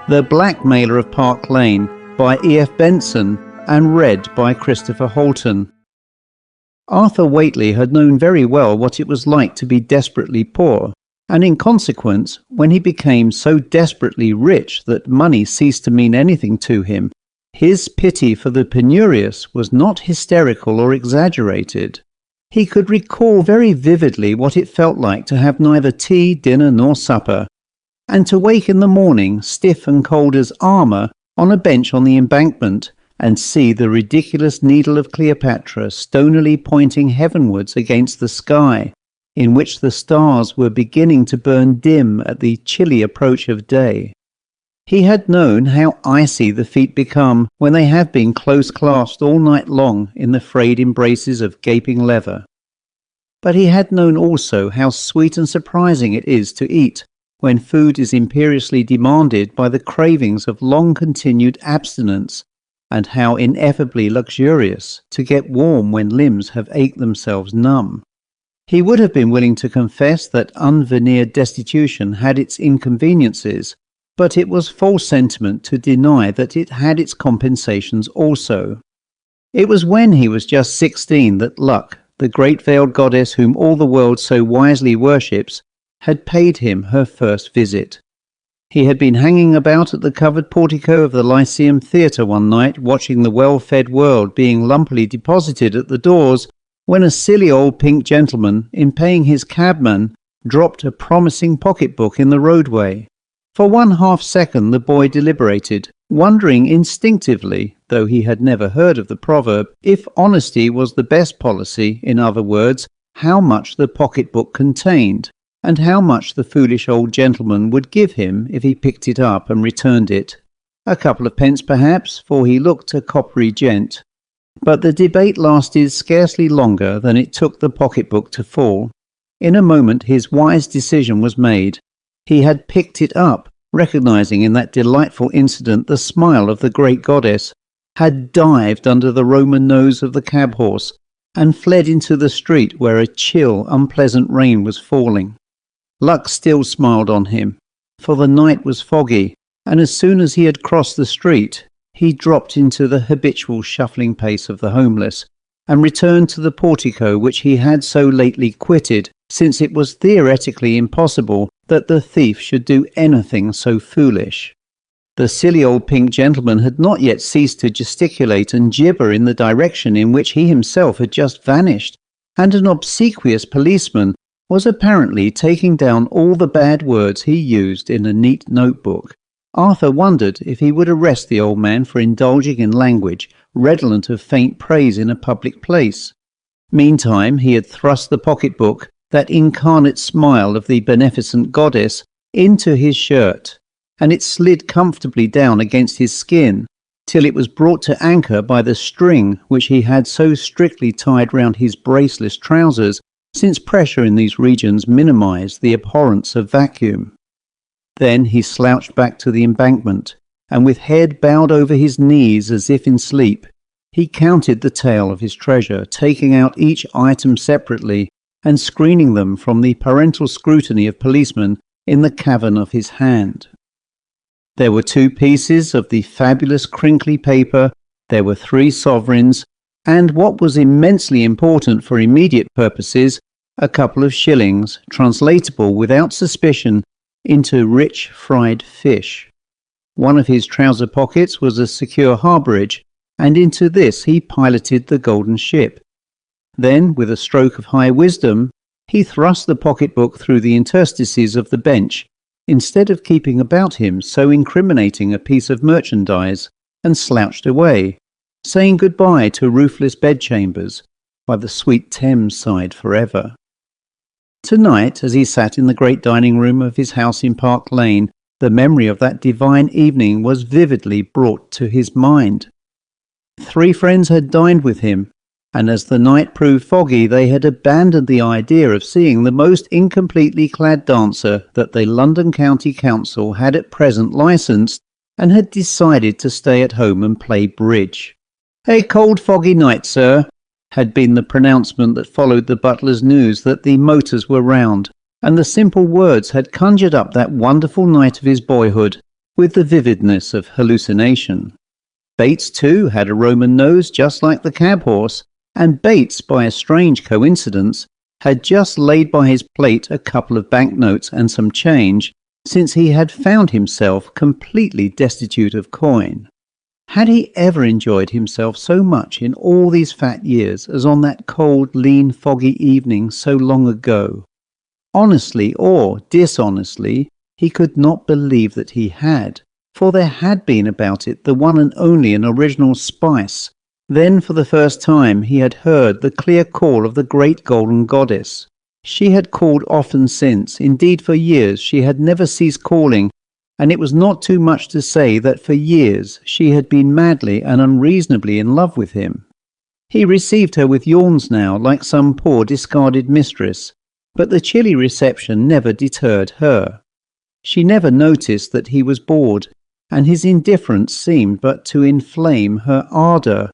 The Blackmailer of Park Lane by E.F.Benson and read by Christopher Halton. Arthur Whately had known very well what it was like to be desperately poor, and in consequence, when he became so desperately rich that money ceased to mean anything to him, his pity for the penurious was not hysterical or exaggerated. He could recall very vividly what it felt like to have neither tea, dinner, nor supper, and to wake in the morning, stiff and cold as armour, on a bench on the embankment, and see the ridiculous needle of Cleopatra stonily pointing heavenwards against the sky, in which the stars were beginning to burn dim at the chilly approach of day. He had known how icy the feet become when they have been close clasped all night long in the frayed embraces of gaping leather. But he had known also how sweet and surprising it is to eat when food is imperiously demanded by the cravings of long-continued abstinence, and how ineffably luxurious to get warm when limbs have ached themselves numb. He would have been willing to confess that unveneered destitution had its inconveniences, but it was false sentiment to deny that it had its compensations also. It was when he was just 16 that Luck, the great veiled goddess whom all the world so wisely worships, had paid him her first visit. He had been hanging about at the covered portico of the Lyceum Theatre one night, watching the well-fed world being lumpily deposited at the doors, when a silly old pink gentleman, in paying his cabman, dropped a promising pocketbook in the roadway. For 1/2 second the boy deliberated, wondering instinctively, though he had never heard of the proverb, if honesty was the best policy, in other words, how much the pocketbook contained, and how much the foolish old gentleman would give him if he picked it up and returned it. A couple of pence perhaps, for he looked a coppery gent. But the debate lasted scarcely longer than it took the pocketbook to fall. In a moment his wise decision was made. He had picked it up, recognizing in that delightful incident the smile of the great goddess, had dived under the Roman nose of the cab horse, and fled into the street where a chill, unpleasant rain was falling. Luck still smiled on him, for the night was foggy, and as soon as he had crossed the street, he dropped into the habitual shuffling pace of the homeless, and returned to the portico which he had so lately quitted, since it was theoretically impossible that the thief should do anything so foolish. The silly old pink gentleman had not yet ceased to gesticulate and gibber in the direction in which he himself had just vanished, and an obsequious policeman was apparently taking down all the bad words he used in a neat notebook. Arthur wondered if he would arrest the old man for indulging in language redolent of faint praise in a public place. Meantime he had thrust the pocketbook, that incarnate smile of the beneficent goddess, into his shirt, and it slid comfortably down against his skin, till it was brought to anchor by the string which he had so strictly tied round his braceless trousers, since pressure in these regions minimized the abhorrence of vacuum. Then he slouched back to the embankment, and with head bowed over his knees as if in sleep, he counted the tale of his treasure, taking out each item separately and screening them from the parental scrutiny of policemen in the cavern of his hand. There were 2 pieces of the fabulous crinkly paper, there were 3 sovereigns, and what was immensely important for immediate purposes, a couple of shillings, translatable without suspicion into rich fried fish. One of his trouser pockets was a secure harbourage, and into this he piloted the golden ship. Then, with a stroke of high wisdom, he thrust the pocketbook through the interstices of the bench, instead of keeping about him so incriminating a piece of merchandise, and slouched away, saying goodbye to roofless bedchambers by the sweet Thames side forever. Tonight, as he sat in the great dining room of his house in Park Lane, the memory of that divine evening was vividly brought to his mind. 3 friends had dined with him, and as the night proved foggy, they had abandoned the idea of seeing the most incompletely clad dancer that the London County Council had at present licensed, and had decided to stay at home and play bridge. "A cold foggy night, sir," had been the pronouncement that followed the butler's news that the motors were round, and the simple words had conjured up that wonderful night of his boyhood, with the vividness of hallucination. Bates, too, had a Roman nose just like the cab horse, and Bates, by a strange coincidence, had just laid by his plate a couple of banknotes and some change, since he had found himself completely destitute of coin. Had he ever enjoyed himself so much in all these fat years as on that cold, lean, foggy evening so long ago? Honestly or dishonestly, he could not believe that he had, for there had been about it the one and only and original spice. Then for the first time he had heard the clear call of the great golden goddess. She had called often since, indeed for years she had never ceased calling, and it was not too much to say that for years she had been madly and unreasonably in love with him. He received her with yawns now, like some poor discarded mistress, but the chilly reception never deterred her. She never noticed that he was bored, and his indifference seemed but to inflame her ardour.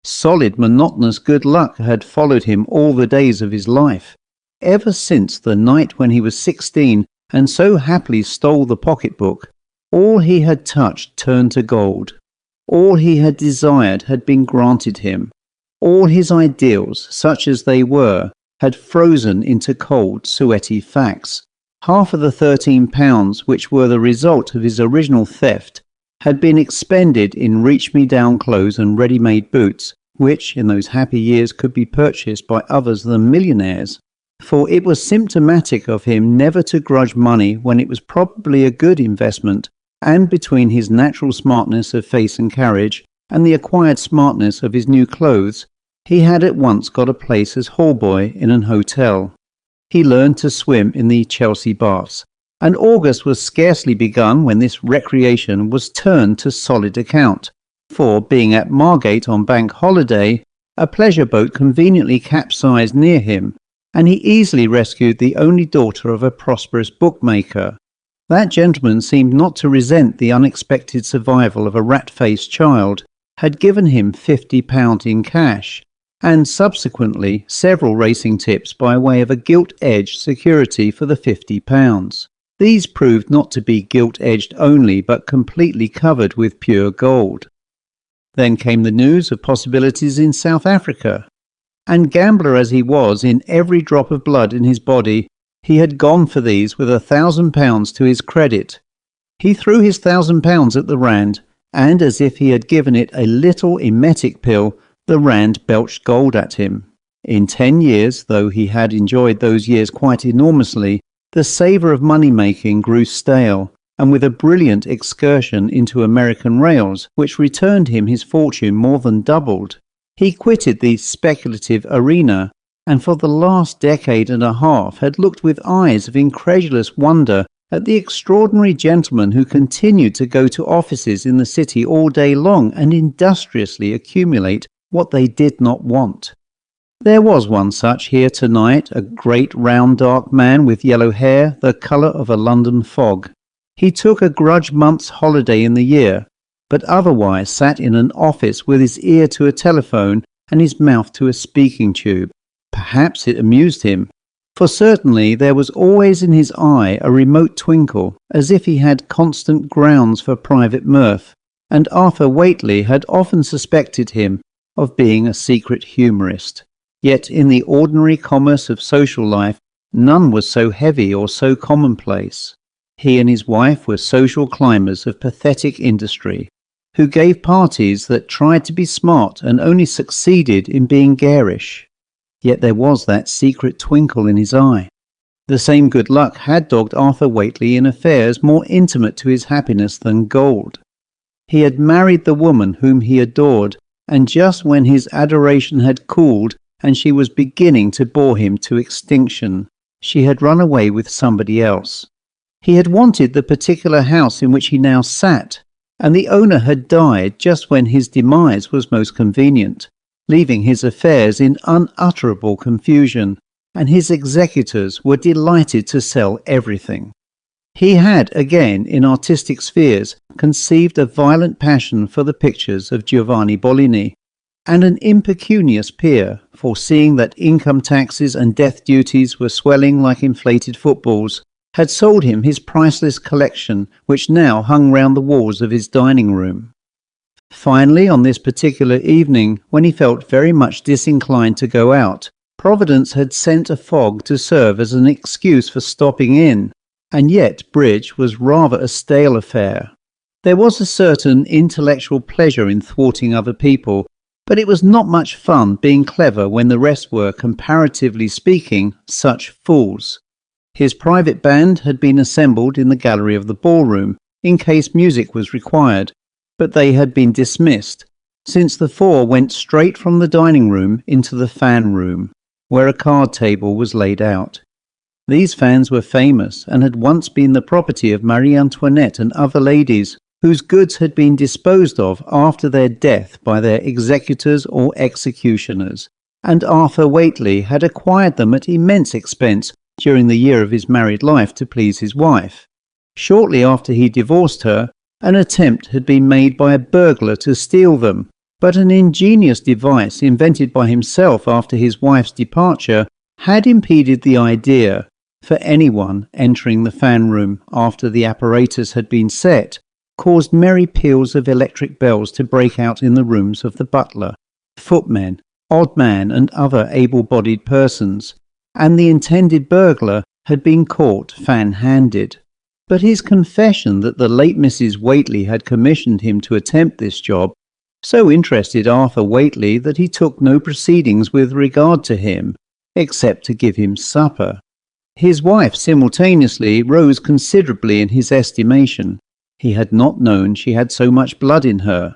Solid, monotonous good luck had followed him all the days of his life, ever since the night when he was 16 and so happily stole the pocket-book. All he had touched turned to gold. All he had desired had been granted him. All his ideals, such as they were, had frozen into cold, sweaty facts. Half of the £13, which were the result of his original theft, had been expended in reach-me-down clothes and ready-made boots, which, in those happy years, could be purchased by others than millionaires. For it was symptomatic of him never to grudge money when it was probably a good investment, and between his natural smartness of face and carriage and the acquired smartness of his new clothes, he had at once got a place as hall-boy in an hotel. He learned to swim in the Chelsea baths, and August was scarcely begun when this recreation was turned to solid account, for, being at Margate on Bank Holiday, a pleasure boat conveniently capsized near him, and he easily rescued the only daughter of a prosperous bookmaker. That gentleman seemed not to resent the unexpected survival of a rat-faced child, had given him £50 in cash, and subsequently several racing tips by way of a gilt-edged security for the £50. These proved not to be gilt-edged only, but completely covered with pure gold. Then came the news of possibilities in South Africa, and gambler as he was in every drop of blood in his body, he had gone for these with £1,000 to his credit. He threw his £1,000 at the Rand, and as if he had given it a little emetic pill, the Rand belched gold at him. In 10 years, though he had enjoyed those years quite enormously, the savour of money-making grew stale, and with a brilliant excursion into American rails, which returned him his fortune more than doubled, he quitted the speculative arena, and for the last decade and a half had looked with eyes of incredulous wonder at the extraordinary gentlemen who continued to go to offices in the city all day long and industriously accumulate what they did not want. There was one such here tonight, a great round dark man with yellow hair, the colour of a London fog. He took a grudge month's holiday in the year, but otherwise sat in an office with his ear to a telephone and his mouth to a speaking tube. Perhaps it amused him, for certainly there was always in his eye a remote twinkle, as if he had constant grounds for private mirth, and Arthur Whately had often suspected him of being a secret humorist. Yet in the ordinary commerce of social life, none was so heavy or so commonplace. He and his wife were social climbers of pathetic industry, who gave parties that tried to be smart and only succeeded in being garish. Yet there was that secret twinkle in his eye. The same good luck had dogged Arthur Whately in affairs more intimate to his happiness than gold. He had married the woman whom he adored, and just when his adoration had cooled and she was beginning to bore him to extinction, she had run away with somebody else. He had wanted the particular house in which he now sat, and the owner had died just when his demise was most convenient, leaving his affairs in unutterable confusion, and his executors were delighted to sell everything. He had, again, in artistic spheres, conceived a violent passion for the pictures of Giovanni Bellini, and an impecunious peer, foreseeing that income taxes and death duties were swelling like inflated footballs, had sold him his priceless collection, which now hung round the walls of his dining room. Finally, on this particular evening, when he felt very much disinclined to go out, Providence had sent a fog to serve as an excuse for stopping in, and yet bridge was rather a stale affair. There was a certain intellectual pleasure in thwarting other people, but it was not much fun being clever when the rest were, comparatively speaking, such fools. His private band had been assembled in the gallery of the ballroom, in case music was required, but they had been dismissed, since the four went straight from the dining room into the fan room, where a card table was laid out. These fans were famous, and had once been the property of Marie Antoinette and other ladies, whose goods had been disposed of after their death by their executors or executioners, and Arthur Whately had acquired them at immense expense during the year of his married life to please his wife. Shortly after he divorced her, an attempt had been made by a burglar to steal them, but an ingenious device invented by himself after his wife's departure had impeded the idea for anyone entering the fan room after the apparatus had been set, caused merry peals of electric bells to break out in the rooms of the butler, footmen, odd man and other able-bodied persons, and the intended burglar had been caught fan-handed. But his confession that the late Mrs. Whately had commissioned him to attempt this job so interested Arthur Whately that he took no proceedings with regard to him, except to give him supper. His wife simultaneously rose considerably in his estimation. He had not known she had so much blood in her.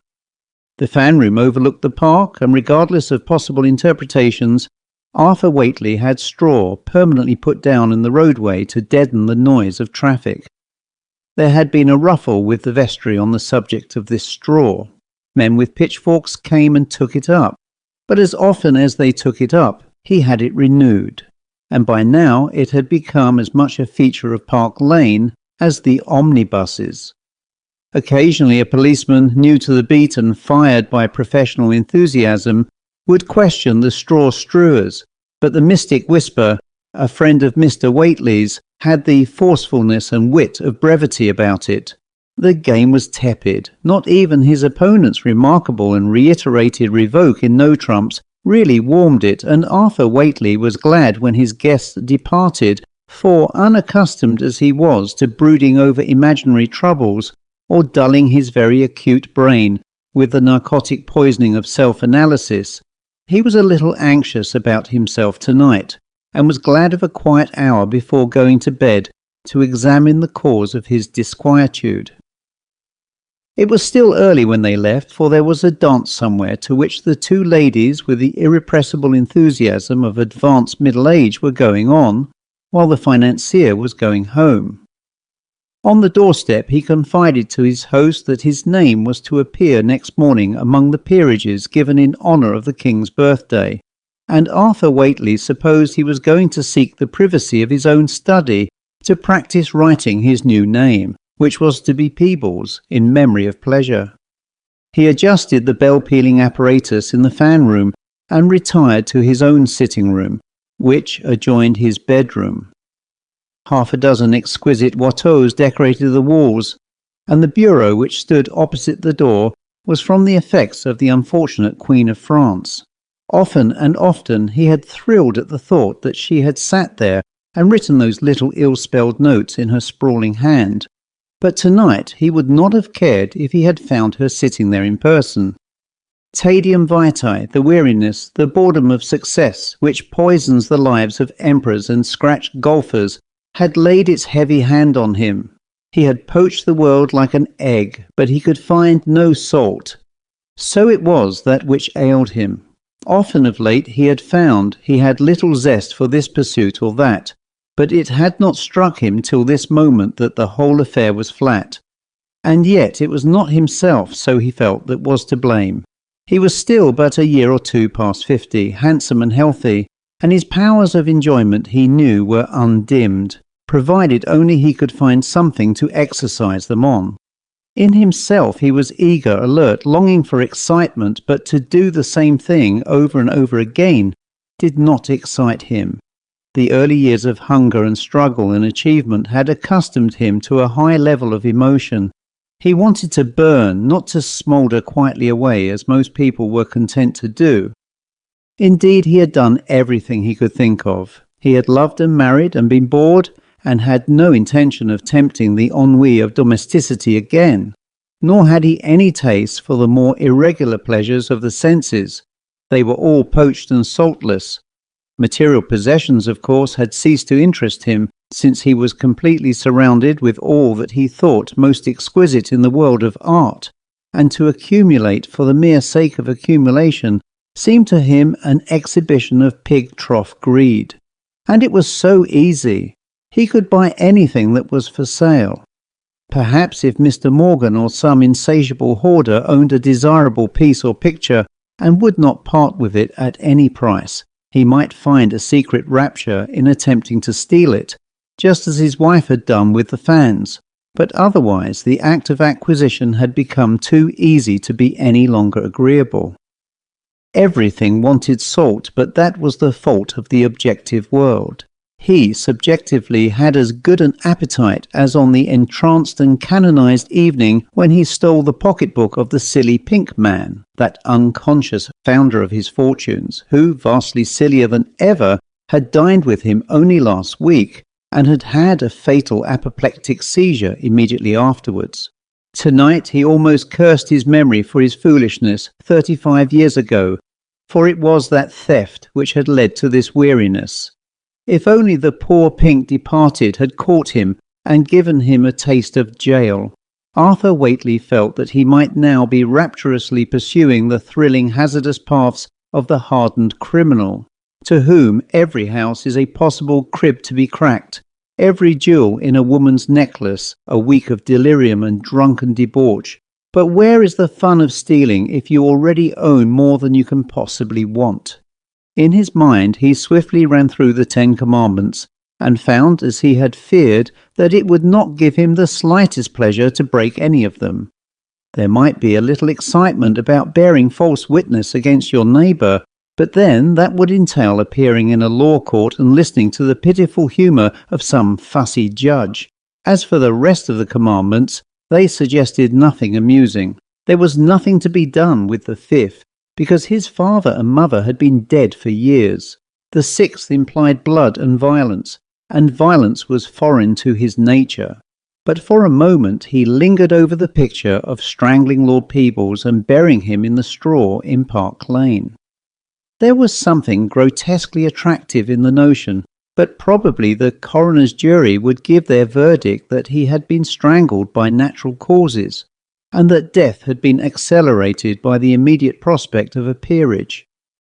The fan room overlooked the park, and regardless of possible interpretations, Arthur Whately had straw permanently put down in the roadway to deaden the noise of traffic. There had been a ruffle with the vestry on the subject of this straw. Men with pitchforks came and took it up, but as often as they took it up, he had it renewed, and by now it had become as much a feature of Park Lane as the omnibuses. Occasionally a policeman new to the beat and fired by professional enthusiasm would question the straw strewers, but the mystic whisper, a friend of Mr. Whately's, had the forcefulness and wit of brevity about it. The game was tepid. Not even his opponent's remarkable and reiterated revoke in no trumps really warmed it, and Arthur Whately was glad when his guests departed, for, unaccustomed as he was to brooding over imaginary troubles, or dulling his very acute brain with the narcotic poisoning of self-analysis, he was a little anxious about himself tonight, and was glad of a quiet hour before going to bed to examine the cause of his disquietude. It was still early when they left, for there was a dance somewhere to which the two ladies with the irrepressible enthusiasm of advanced middle age were going on, while the financier was going home. On the doorstep he confided to his host that his name was to appear next morning among the peerages given in honour of the King's birthday, and Arthur Whately supposed he was going to seek the privacy of his own study to practice writing his new name, which was to be Peebles, in memory of pleasure. He adjusted the bell-pealing apparatus in the fan room and retired to his own sitting room, which adjoined his bedroom. Half a dozen exquisite Watteaus decorated the walls, and the bureau which stood opposite the door was from the effects of the unfortunate Queen of France. Often and often he had thrilled at the thought that she had sat there and written those little ill-spelled notes in her sprawling hand, but tonight he would not have cared if he had found her sitting there in person. Tedium vitae, the weariness, the boredom of success, which poisons the lives of emperors and scratched golfers, had laid its heavy hand on him. He had poached the world like an egg, but he could find no salt. So it was that which ailed him. Often of late he had found he had little zest for this pursuit or that, but it had not struck him till this moment that the whole affair was flat. And yet it was not himself, so he felt, that was to blame. He was still but a year or two past 50, handsome and healthy, and his powers of enjoyment he knew were undimmed, provided only he could find something to exercise them on. In himself he was eager, alert, longing for excitement, but to do the same thing over and over again did not excite him. The early years of hunger and struggle and achievement had accustomed him to a high level of emotion. He wanted to burn, not to smoulder quietly away as most people were content to do. Indeed, he had done everything he could think of. He had loved and married and been bored, and had no intention of tempting the ennui of domesticity again. Nor had he any taste for the more irregular pleasures of the senses. They were all poached and saltless. Material possessions, of course, had ceased to interest him, since he was completely surrounded with all that he thought most exquisite in the world of art, and to accumulate for the mere sake of accumulation seemed to him an exhibition of pig-trough greed. And it was so easy. He could buy anything that was for sale. Perhaps if Mr. Morgan or some insatiable hoarder owned a desirable piece or picture and would not part with it at any price, he might find a secret rapture in attempting to steal it, just as his wife had done with the fans. But otherwise the act of acquisition had become too easy to be any longer agreeable. Everything wanted salt, but that was the fault of the objective world. He, subjectively, had as good an appetite as on the entranced and canonized evening when he stole the pocketbook of the silly pink man, that unconscious founder of his fortunes, who, vastly sillier than ever, had dined with him only last week, and had had a fatal apoplectic seizure immediately afterwards. Tonight he almost cursed his memory for his foolishness 35 years ago, for it was that theft which had led to this weariness. If only the poor pink departed had caught him and given him a taste of jail. Arthur Whately felt that he might now be rapturously pursuing the thrilling, hazardous paths of the hardened criminal, to whom every house is a possible crib to be cracked, every jewel in a woman's necklace a week of delirium and drunken debauch. But where is the fun of stealing if you already own more than you can possibly want? In his mind he swiftly ran through the 10 Commandments, and found, as he had feared, that it would not give him the slightest pleasure to break any of them. There might be a little excitement about bearing false witness against your neighbour, but then that would entail appearing in a law court and listening to the pitiful humour of some fussy judge. As for the rest of the commandments, they suggested nothing amusing. There was nothing to be done with the 5th, because his father and mother had been dead for years. The 6th implied blood and violence was foreign to his nature. But for a moment he lingered over the picture of strangling Lord Peebles and burying him in the straw in Park Lane. There was something grotesquely attractive in the notion, but probably the coroner's jury would give their verdict that he had been strangled by natural causes, and that death had been accelerated by the immediate prospect of a peerage.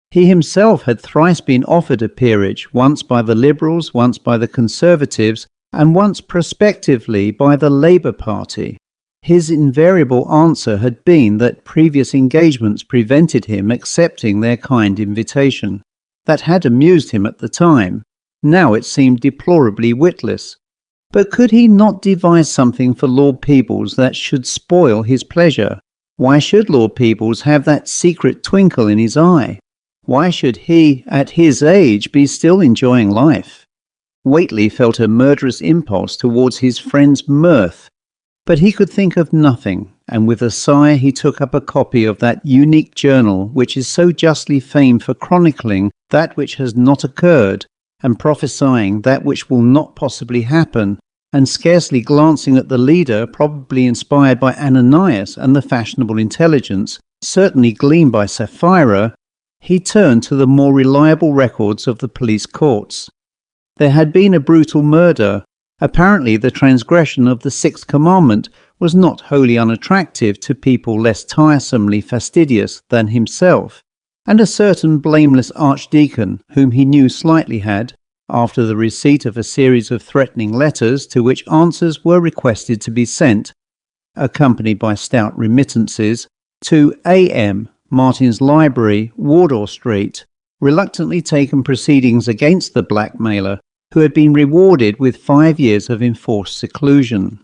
He himself had thrice been offered a peerage, once by the Liberals, once by the Conservatives, and once prospectively by the Labour Party. His invariable answer had been that previous engagements prevented him accepting their kind invitation. That had amused him at the time. Now it seemed deplorably witless. But could he not devise something for Lord Peebles that should spoil his pleasure? Why should Lord Peebles have that secret twinkle in his eye? Why should he, at his age, be still enjoying life? Whately felt a murderous impulse towards his friend's mirth, but he could think of nothing, and with a sigh he took up a copy of that unique journal which is so justly famed for chronicling that which has not occurred, and prophesying that which will not possibly happen, and scarcely glancing at the leader, probably inspired by Ananias and the fashionable intelligence, certainly gleaned by Sapphira, he turned to the more reliable records of the police courts. There had been a brutal murder. Apparently the transgression of the 6th commandment was not wholly unattractive to people less tiresomely fastidious than himself, and a certain blameless archdeacon, whom he knew slightly, had, after the receipt of a series of threatening letters to which answers were requested to be sent, accompanied by stout remittances, to A.M., Martin's Library, Wardour Street, reluctantly taken proceedings against the blackmailer, who had been rewarded with 5 years of enforced seclusion.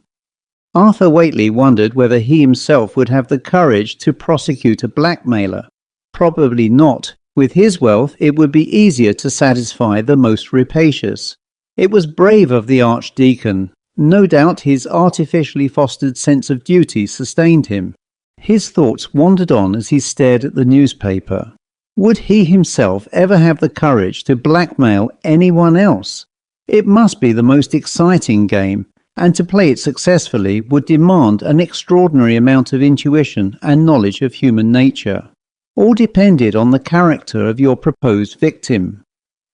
Arthur Whately wondered whether he himself would have the courage to prosecute a blackmailer. Probably not, With his wealth, it would be easier to satisfy the most rapacious. It was brave of the Archdeacon. No doubt his artificially fostered sense of duty sustained him. His thoughts wandered on as he stared at the newspaper. Would he himself ever have the courage to blackmail anyone else? It must be the most exciting game, and to play it successfully would demand an extraordinary amount of intuition and knowledge of human nature. All depended on the character of your proposed victim.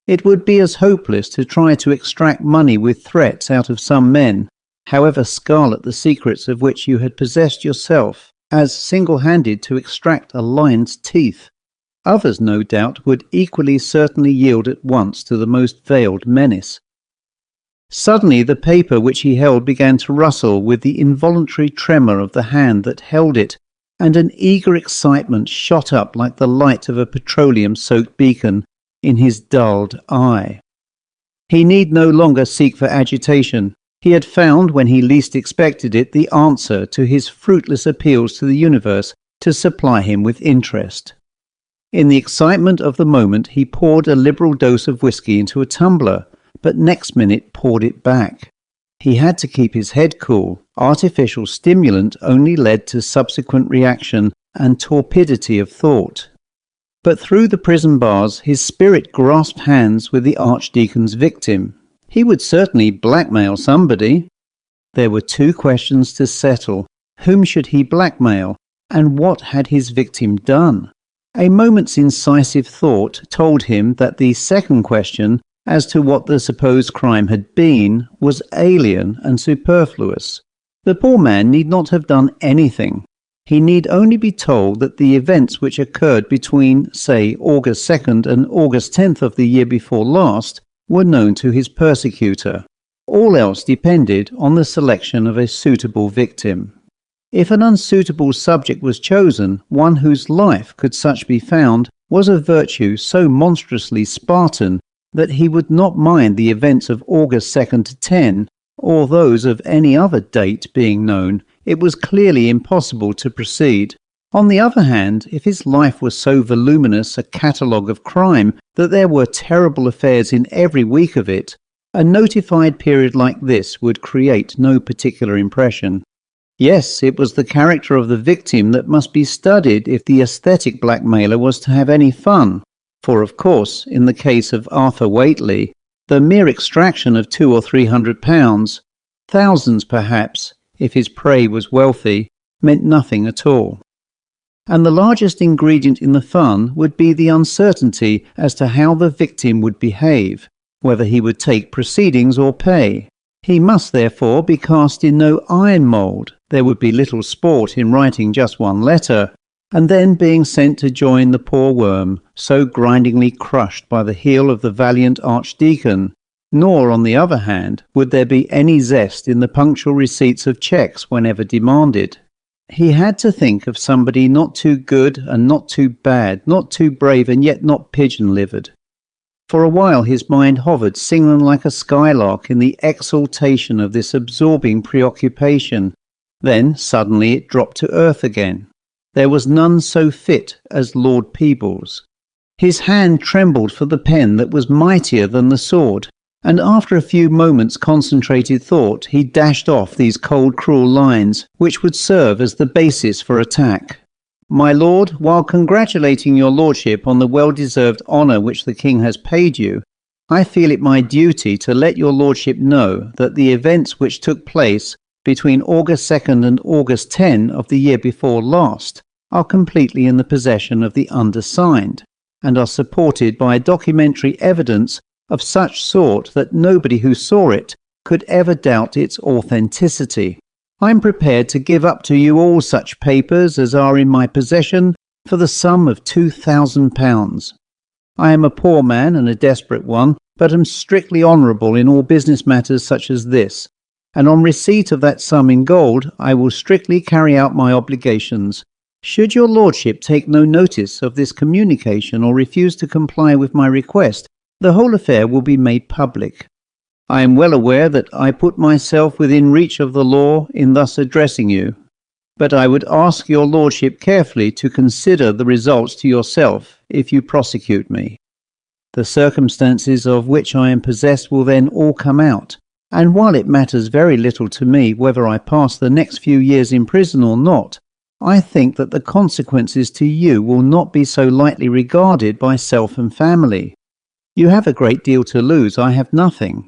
It would be as hopeless to try to extract money with threats out of some men, however scarlet the secrets of which you had possessed yourself, as single-handed to extract a lion's teeth. Others, no doubt, would equally certainly yield at once to the most veiled menace. Suddenly the paper which he held began to rustle with the involuntary tremor of the hand that held it, and an eager excitement shot up like the light of a petroleum-soaked beacon in his dulled eye. He need no longer seek for agitation. He had found, when he least expected it, the answer to his fruitless appeals to the universe to supply him with interest. In the excitement of the moment he poured a liberal dose of whisky into a tumbler, but next minute poured it back. He had to keep his head cool. Artificial stimulant only led to subsequent reaction and torpidity of thought. But through the prison bars his spirit grasped hands with the Archdeacon's victim. He would certainly blackmail somebody. There were two questions to settle. Whom should he blackmail, and what had his victim done? A moment's incisive thought told him that the second question, as to what the supposed crime had been, was alien and superfluous. The poor man need not have done anything. He need only be told that the events which occurred between, say, August 2nd and August 10th of the year before last were known to his persecutor. All else depended on the selection of a suitable victim. If an unsuitable subject was chosen, one whose life, could such be found, was of virtue so monstrously Spartan that he would not mind the events of August 2nd to 10, or those of any other date being known, it was clearly impossible to proceed. On the other hand, if his life was so voluminous a catalogue of crime that there were terrible affairs in every week of it, a notified period like this would create no particular impression. Yes, it was the character of the victim that must be studied if the aesthetic blackmailer was to have any fun. For, of course, in the case of Arthur Whately, the mere extraction of £200 or £300, thousands perhaps, if his prey was wealthy, meant nothing at all. And the largest ingredient in the fun would be the uncertainty as to how the victim would behave, whether he would take proceedings or pay. He must therefore be cast in no iron mould. There would be little sport in writing just one letter, and then being sent to join the poor worm, so grindingly crushed by the heel of the valiant Archdeacon. Nor, on the other hand, would there be any zest in the punctual receipts of cheques whenever demanded. He had to think of somebody not too good and not too bad, not too brave and yet not pigeon-livered. For a while his mind hovered singing like a skylark in the exaltation of this absorbing preoccupation. Then suddenly it dropped to earth again. There was none so fit as Lord Peebles. His hand trembled for the pen that was mightier than the sword, and after a few moments' concentrated thought he dashed off these cold, cruel lines, which would serve as the basis for attack. My lord, while congratulating your lordship on the well-deserved honour which the king has paid you, I feel it my duty to let your lordship know that the events which took place between August 2nd and August 10 of the year before last are completely in the possession of the undersigned, and are supported by documentary evidence of such sort that nobody who saw it could ever doubt its authenticity. I am prepared to give up to you all such papers as are in my possession for the sum of £2,000. I am a poor man and a desperate one, but am strictly honourable in all business matters such as this, and on receipt of that sum in gold I will strictly carry out my obligations. Should your lordship take no notice of this communication or refuse to comply with my request, the whole affair will be made public. I am well aware that I put myself within reach of the law in thus addressing you, but I would ask your lordship carefully to consider the results to yourself if you prosecute me. The circumstances of which I am possessed will then all come out, and while it matters very little to me whether I pass the next few years in prison or not, I think that the consequences to you will not be so lightly regarded by self and family. You have a great deal to lose, I have nothing.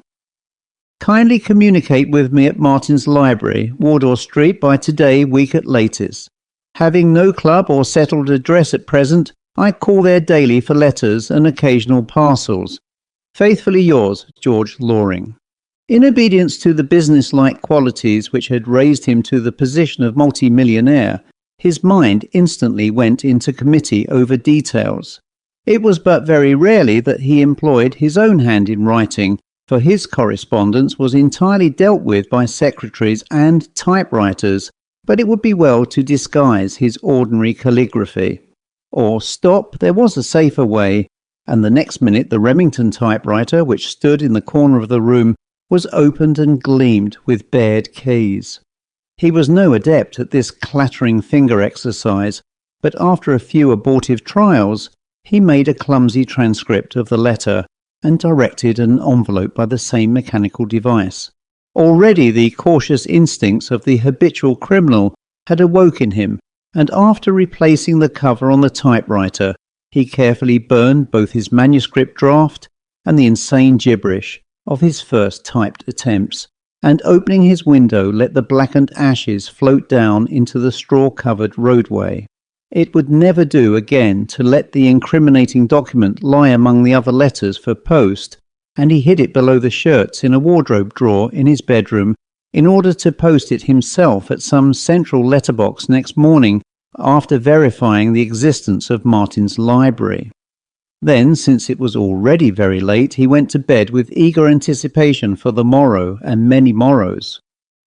Kindly communicate with me at Martin's Library, Wardour Street, by today week at latest. Having no club or settled address at present, I call there daily for letters and occasional parcels. Faithfully yours, George Loring. In obedience to the business-like qualities which had raised him to the position of multi-millionaire, his mind instantly went into committee over details. It was but very rarely that he employed his own hand in writing, for his correspondence was entirely dealt with by secretaries and typewriters, but it would be well to disguise his ordinary calligraphy. Or stop, there was a safer way, and the next minute the Remington typewriter, which stood in the corner of the room, was opened and gleamed with bared keys. He was no adept at this clattering finger exercise, but after a few abortive trials, he made a clumsy transcript of the letter and directed an envelope by the same mechanical device. Already the cautious instincts of the habitual criminal had awoke in him, and after replacing the cover on the typewriter, he carefully burned both his manuscript draft and the insane gibberish of his first typed attempts, and opening his window let the blackened ashes float down into the straw-covered roadway. It would never do again to let the incriminating document lie among the other letters for post, and he hid it below the shirts in a wardrobe drawer in his bedroom in order to post it himself at some central letterbox next morning after verifying the existence of Martin's Library. Then, since it was already very late, he went to bed with eager anticipation for the morrow and many morrows.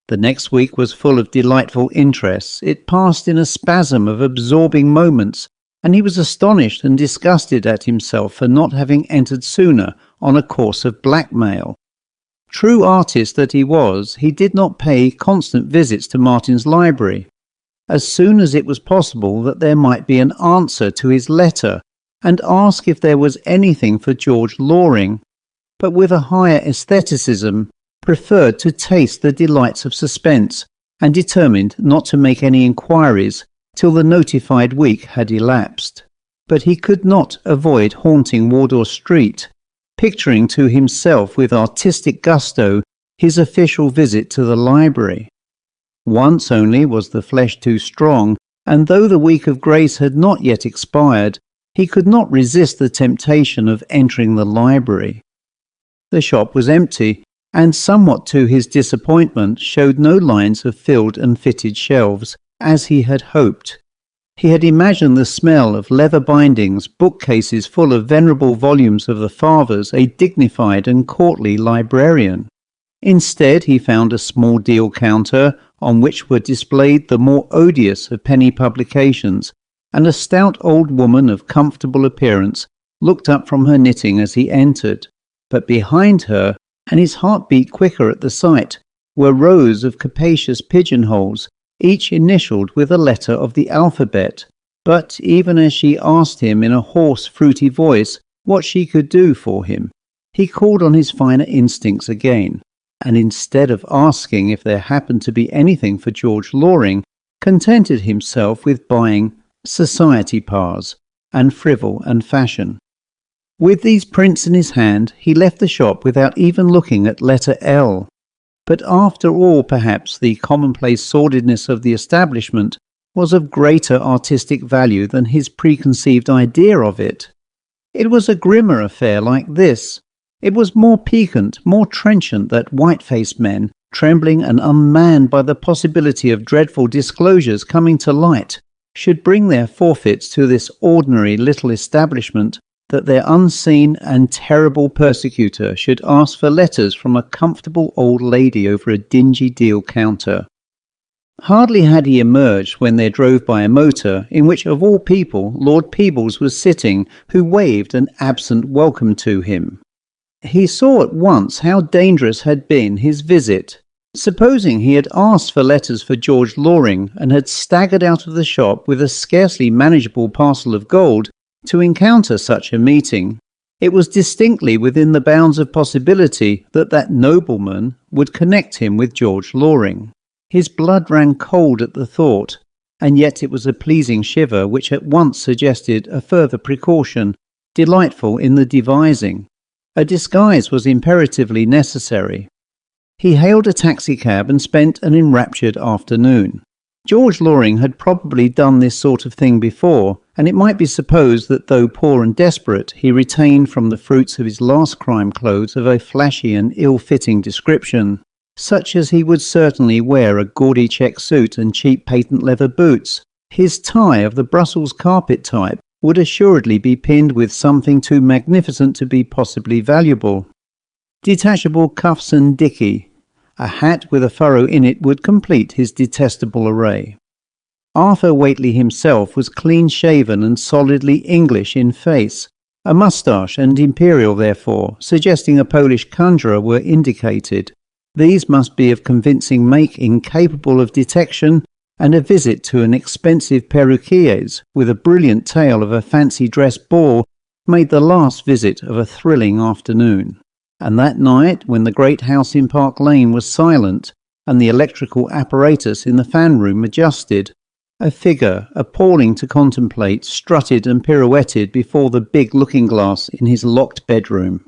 The next week was full of delightful interests. It passed in a spasm of absorbing moments, and he was astonished and disgusted at himself for not having entered sooner on a course of blackmail. True artist that he was, he did not pay constant visits to Martin's Library. As soon as it was possible that there might be an answer to his letter, and ask if there was anything for George Loring, but with a higher aestheticism, preferred to taste the delights of suspense, and determined not to make any inquiries till the notified week had elapsed. But he could not avoid haunting Wardour Street, picturing to himself with artistic gusto his official visit to the library. Once only was the flesh too strong, and though the week of grace had not yet expired, he could not resist the temptation of entering the library. The shop was empty, and somewhat to his disappointment showed no lines of filled and fitted shelves, as he had hoped. He had imagined the smell of leather bindings, bookcases full of venerable volumes of the Fathers, a dignified and courtly librarian. Instead, he found a small deal counter on which were displayed the more odious of penny publications, and a stout old woman of comfortable appearance looked up from her knitting as he entered. But behind her, and his heart beat quicker at the sight, were rows of capacious pigeonholes, each initialed with a letter of the alphabet. But even as she asked him in a hoarse, fruity voice what she could do for him, he called on his finer instincts again, and instead of asking if there happened to be anything for George Loring, contented himself with buying society pars and frivol and fashion. With these prints in his hand, he left the shop without even looking at letter L. But after all, perhaps the commonplace sordidness of the establishment was of greater artistic value than his preconceived idea of it. It was a grimmer affair like this. It was more piquant, more trenchant that white-faced men, trembling and unmanned by the possibility of dreadful disclosures coming to light, should bring their forfeits to this ordinary little establishment, that their unseen and terrible persecutor should ask for letters from a comfortable old lady over a dingy deal counter. Hardly had he emerged when there drove by a motor in which, of all people, Lord Peebles was sitting, who waved an absent welcome to him. He saw at once how dangerous had been his visit. Supposing he had asked for letters for George Loring and had staggered out of the shop with a scarcely manageable parcel of gold to encounter such a meeting, it was distinctly within the bounds of possibility that that nobleman would connect him with George Loring. His blood ran cold at the thought, and yet it was a pleasing shiver which at once suggested a further precaution, delightful in the devising. A disguise was imperatively necessary. He hailed a taxicab and spent an enraptured afternoon. George Loring had probably done this sort of thing before, and it might be supposed that though poor and desperate, he retained from the fruits of his last crime clothes of a flashy and ill-fitting description, such as he would certainly wear a gaudy check suit and cheap patent leather boots. His tie of the Brussels carpet type would assuredly be pinned with something too magnificent to be possibly valuable. Detachable cuffs and dicky. A hat with a furrow in it would complete his detestable array. Arthur Whately himself was clean-shaven and solidly English in face. A moustache and imperial, therefore, suggesting a Polish conjurer, were indicated. These must be of convincing make, incapable of detection, and a visit to an expensive perruquier's with a brilliant tale of a fancy dress ball made the last visit of a thrilling afternoon. And that night, when the great house in Park Lane was silent and the electrical apparatus in the fan room adjusted, a figure, appalling to contemplate, strutted and pirouetted before the big looking-glass in his locked bedroom.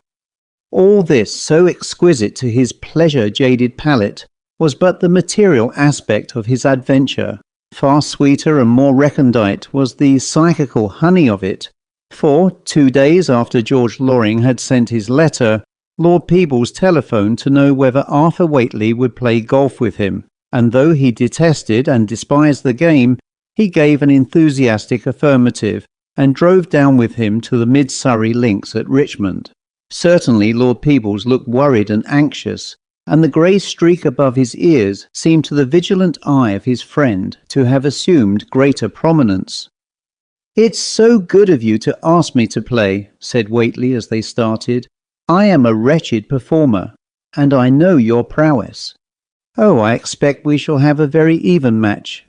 All this, so exquisite to his pleasure-jaded palate, was but the material aspect of his adventure. Far sweeter and more recondite was the psychical honey of it, for 2 days after George Loring had sent his letter, Lord Peebles telephoned to know whether Arthur Whately would play golf with him, and though he detested and despised the game, he gave an enthusiastic affirmative, and drove down with him to the Mid-Surrey links at Richmond. Certainly Lord Peebles looked worried and anxious, and the grey streak above his ears seemed to the vigilant eye of his friend to have assumed greater prominence. "It's so good of you to ask me to play," said Whately as they started. "I am a wretched performer, and I know your prowess." "Oh, I expect we shall have a very even match,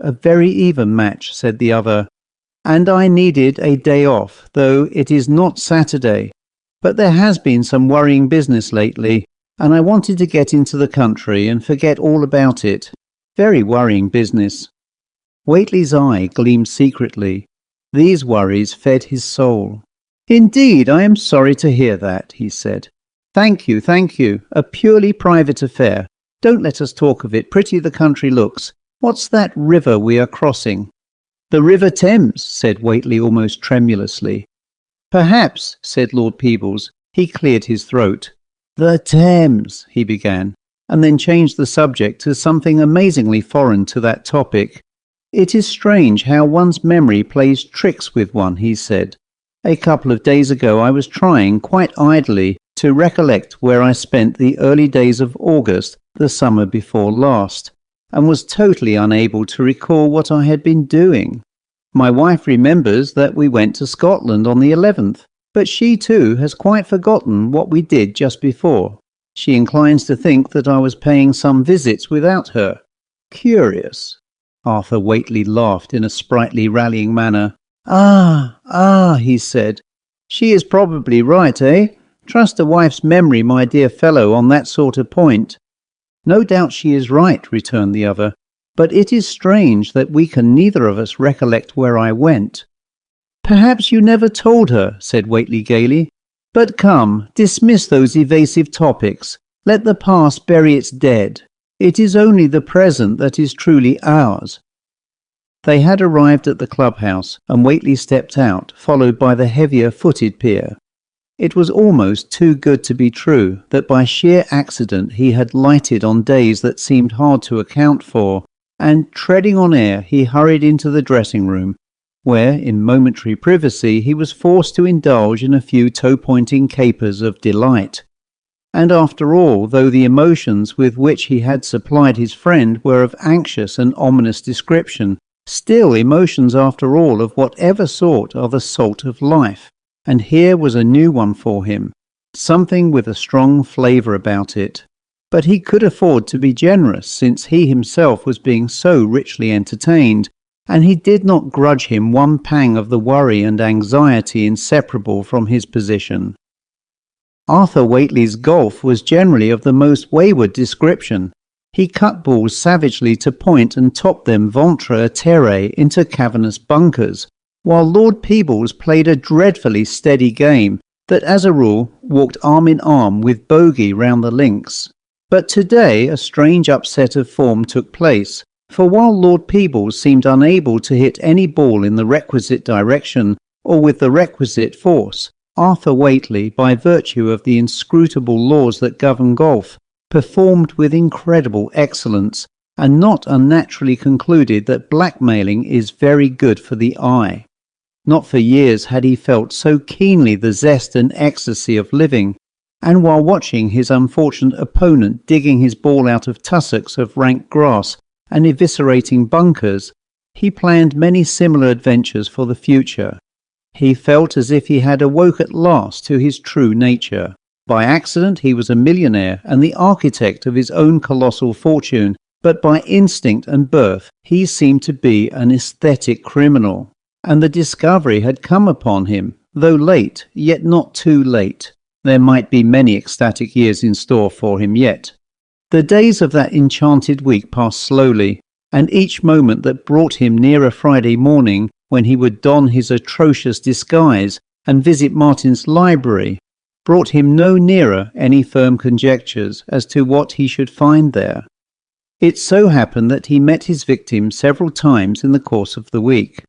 said the other. "And I needed a day off, though it is not Saturday. But there has been some worrying business lately, and I wanted to get into the country and forget all about it. Very worrying business." Whately's eye gleamed secretly. These worries fed his soul. "Indeed, I am sorry to hear that," he said. Thank you. A purely private affair. Don't let us talk of it. Pretty the country looks. What's that river we are crossing?" "The River Thames," said Whately almost tremulously. "Perhaps," said Lord Peebles. He cleared his throat. "The Thames," he began, and then changed the subject to something amazingly foreign to that topic. "It is strange how one's memory plays tricks with one," he said. "A couple of days ago I was trying, quite idly, to recollect where I spent the early days of August, the summer before last, and was totally unable to recall what I had been doing. My wife remembers that we went to Scotland on the 11th, but she too has quite forgotten what we did just before. She inclines to think that I was paying some visits without her. Curious." Arthur Whately laughed in a sprightly rallying manner. Ah, he said. "She is probably right, eh? Trust a wife's memory, my dear fellow, on that sort of point." "No doubt she is right," returned the other, "but it is strange that we can neither of us recollect where I went." "Perhaps you never told her," said Whately gaily. "But come, dismiss those evasive topics. Let the past bury its dead. It is only the present that is truly ours." They had arrived at the clubhouse, and Whately stepped out, followed by the heavier-footed peer. It was almost too good to be true that by sheer accident he had lighted on days that seemed hard to account for, and, treading on air, he hurried into the dressing-room, where, in momentary privacy, he was forced to indulge in a few toe-pointing capers of delight. And after all, though the emotions with which he had supplied his friend were of anxious and ominous description, still emotions after all of whatever sort are the salt of life, and here was a new one for him, something with a strong flavour about it. but he could afford to be generous since he himself was being so richly entertained, and he did not grudge him one pang of the worry and anxiety inseparable from his position. Arthur Whately's golf was generally of the most wayward description. He cut balls savagely to point and topped them ventre a terre into cavernous bunkers, while Lord Peebles played a dreadfully steady game that as a rule walked arm in arm with bogey round the links. But today a strange upset of form took place, for while Lord Peebles seemed unable to hit any ball in the requisite direction or with the requisite force, Arthur Whately, by virtue of the inscrutable laws that govern golf, performed with incredible excellence, and not unnaturally concluded that blackmailing is very good for the eye. Not for years had he felt so keenly the zest and ecstasy of living, and while watching his unfortunate opponent digging his ball out of tussocks of rank grass and eviscerating bunkers, he planned many similar adventures for the future. He felt as if he had awoke at last to his true nature. By accident he was a millionaire and the architect of his own colossal fortune, but by instinct and birth he seemed to be an aesthetic criminal, and the discovery had come upon him, though late, yet not too late. There might be many ecstatic years in store for him yet. The days of that enchanted week passed slowly, and each moment that brought him nearer Friday morning, when he would don his atrocious disguise and visit Martin's library, brought him no nearer any firm conjectures as to what he should find there. It so happened that he met his victim several times in the course of the week,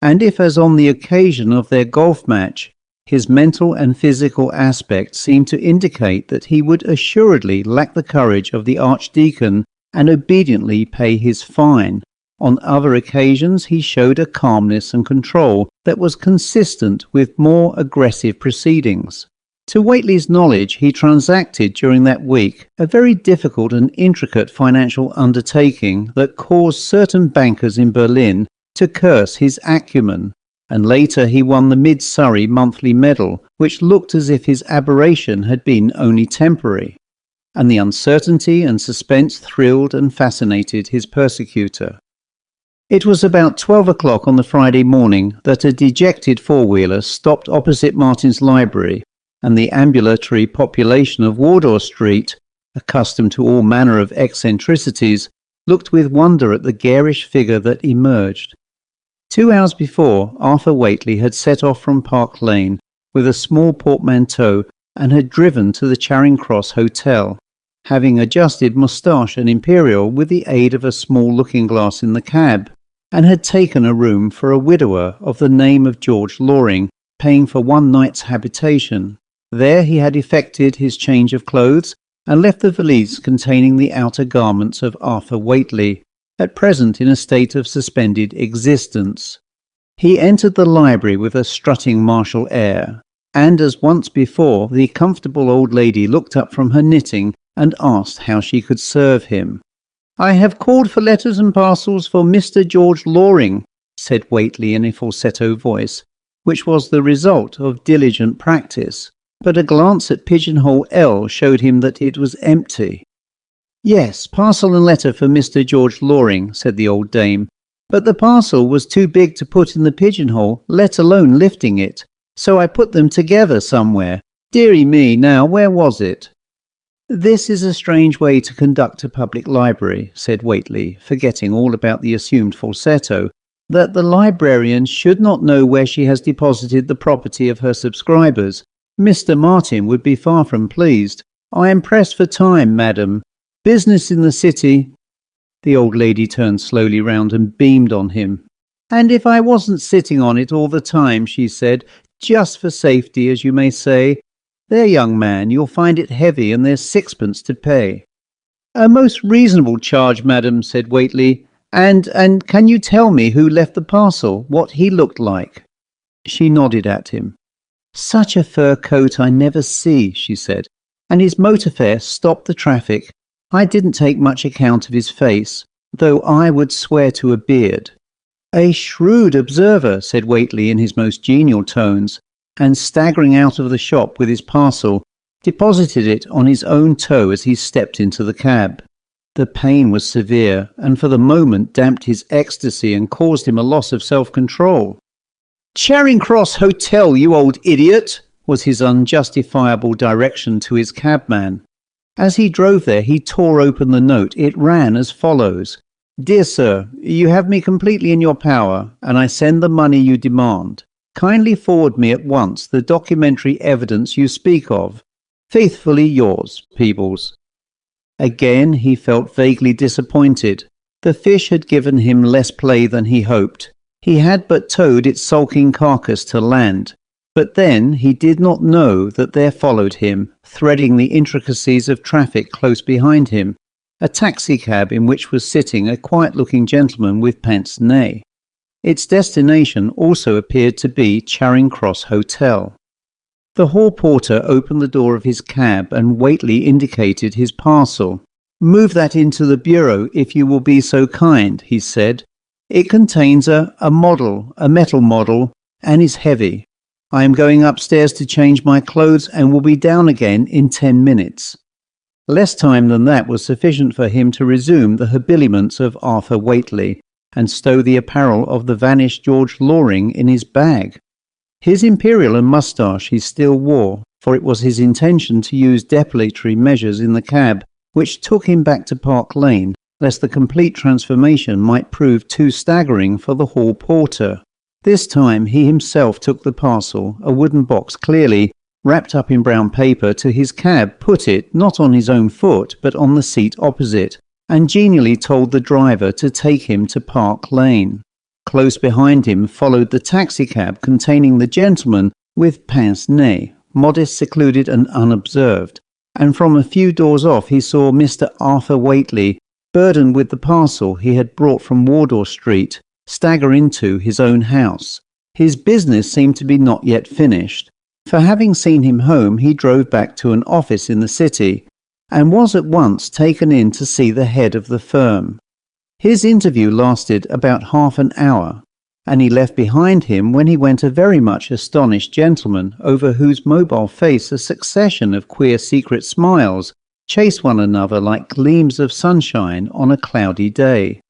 and if, as on the occasion of their golf match, his mental and physical aspect seemed to indicate that he would assuredly lack the courage of the Archdeacon and obediently pay his fine, on other occasions he showed a calmness and control that was consistent with more aggressive proceedings. To Whately's knowledge, he transacted during that week a very difficult and intricate financial undertaking that caused certain bankers in Berlin to curse his acumen, and later he won the Mid-Surrey Monthly Medal, which looked as if his aberration had been only temporary, and the uncertainty and suspense thrilled and fascinated his persecutor. It was about 12 o'clock on the Friday morning that a dejected four-wheeler stopped opposite Martin's library, and the ambulatory population of Wardour Street, accustomed to all manner of eccentricities, looked with wonder at the garish figure that emerged. 2 hours before, Arthur Whately had set off from Park Lane with a small portmanteau and had driven to the Charing Cross Hotel, having adjusted moustache and imperial with the aid of a small looking-glass in the cab, and had taken a room for a widower of the name of George Loring, paying for one night's habitation. There he had effected his change of clothes and left the valise containing the outer garments of Arthur Whately, at present in a state of suspended existence. He entered the library with a strutting martial air, and as once before the comfortable old lady looked up from her knitting and asked how she could serve him. "I have called for letters and parcels for Mr. George Loring," said Whately in a falsetto voice, which was the result of diligent practice, but a glance at pigeonhole L showed him that it was empty. "Yes, parcel and letter for Mr. George Loring," said the old dame, "but the parcel was too big to put in the pigeonhole, let alone lifting it, so I put them together somewhere. Dearie me, now, where was it?" "This is a strange way to conduct a public library," said Whately, forgetting all about the assumed falsetto, "that the librarian should not know where she has deposited the property of her subscribers. Mr. Martin would be far from pleased. I am pressed for time, madam. Business in the city." The old lady turned slowly round and beamed on him. "And if I wasn't sitting on it all the time," she said, "just for safety, as you may say. There, young man, you'll find it heavy, and there's sixpence to pay." "A most reasonable charge, madam," said Whately. And can you tell me who left the parcel, what he looked like?" She nodded at him. "Such a fur coat I never see," she said, "and his motor fare stopped the traffic. I didn't take much account of his face, though I would swear to a beard." "A shrewd observer," said Whately in his most genial tones, and staggering out of the shop with his parcel, deposited it on his own toe as he stepped into the cab. The pain was severe, and for the moment damped his ecstasy and caused him a loss of self-control. "Charing Cross Hotel, you old idiot!" was his unjustifiable direction to his cabman. As he drove there, he tore open the note. It ran as follows: "Dear Sir, you have me completely in your power, and I send the money you demand. Kindly forward me at once the documentary evidence you speak of. Faithfully yours, Peebles." Again he felt vaguely disappointed. The fish had given him less play than he hoped. He had but towed its sulking carcass to land. But then he did not know that there followed him, threading the intricacies of traffic close behind him, a taxicab in which was sitting a quiet-looking gentleman with pince-nez. Its destination also appeared to be Charing Cross Hotel. The hall porter opened the door of his cab and Whately indicated his parcel. "Move that into the bureau if you will be so kind," he said. "It contains a metal model, and is heavy. I am going upstairs to change my clothes and will be down again in 10 minutes. Less time than that was sufficient for him to resume the habiliments of Arthur Whately and stow the apparel of the vanished George Loring in his bag. His imperial and moustache he still wore, for it was his intention to use depilatory measures in the cab, which took him back to Park Lane, lest the complete transformation might prove too staggering for the hall porter. This time he himself took the parcel, a wooden box clearly wrapped up in brown paper, to his cab, put it, not on his own foot, but on the seat opposite, and genially told the driver to take him to Park Lane. Close behind him followed the taxicab containing the gentleman with pince-nez, modest, secluded and unobserved, and from a few doors off he saw Mr. Arthur Whately, burdened with the parcel he had brought from Wardour Street, stagger into his own house. His business seemed to be not yet finished, for having seen him home he drove back to an office in the city, and was at once taken in to see the head of the firm. His interview lasted about half an hour, and he left behind him when he went a very much astonished gentleman over whose mobile face a succession of queer secret smiles chased one another like gleams of sunshine on a cloudy day.